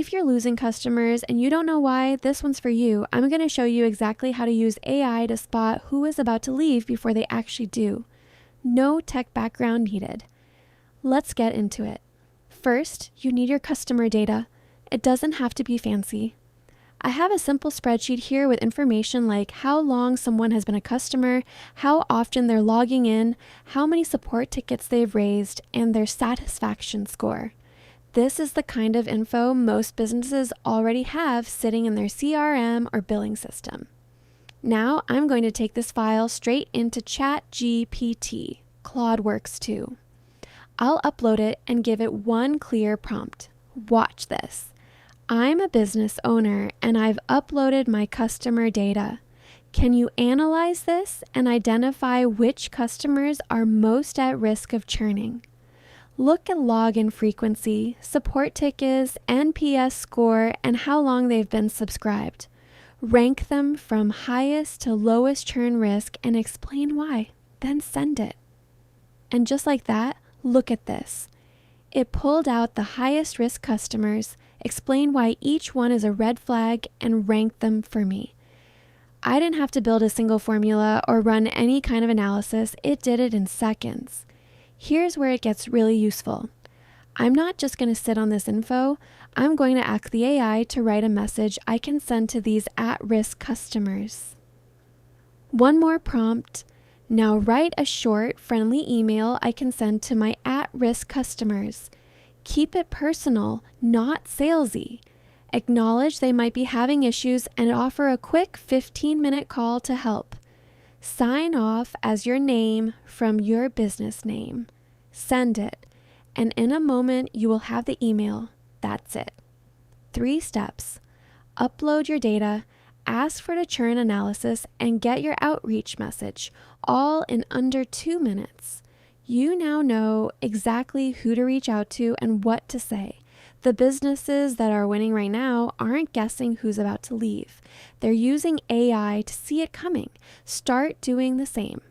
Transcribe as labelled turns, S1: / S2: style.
S1: If you're losing customers and you don't know why, this one's for you. I'm going to show you exactly how to use AI to spot who is about to leave before they actually do. No tech background needed. Let's get into it. First, you need your customer data. It doesn't have to be fancy. I have a simple spreadsheet here with information like how long someone has been a customer, how often they're logging in, how many support tickets they've raised, and their satisfaction score. This is the kind of info most businesses already have sitting in their CRM or billing system. Now I'm going to take this file straight into ChatGPT, Claude Works 2. I'll upload it and give it one clear prompt. Watch this. I'm a business owner and I've uploaded my customer data. Can you analyze this and identify which customers are most at risk of churning? Look at login frequency, support tickets, NPS score, and how long they've been subscribed. Rank them from highest to lowest churn risk and explain why. Then send it. And just like that, look at this. It pulled out the highest risk customers, explained why each one is a red flag, and ranked them for me. I didn't have to build a single formula or run any kind of analysis. It did it in seconds. Here's where it gets really useful. I'm not just going to sit on this info. I'm going to ask the AI to write a message I can send to these at-risk customers. One more prompt. Now write a short, friendly email I can send to my at-risk customers. Keep it personal, not salesy. Acknowledge they might be having issues and offer a quick 15-minute call to help. Sign off as your name from your business name. Send it, and in a moment you will have the email. That's it. 3 steps. Upload your data, ask for the churn analysis, and get your outreach message, all in under 2 minutes. You now know exactly who to reach out to and what to say. The businesses that are winning right now aren't guessing who's about to leave. They're using AI to see it coming. Start doing the same.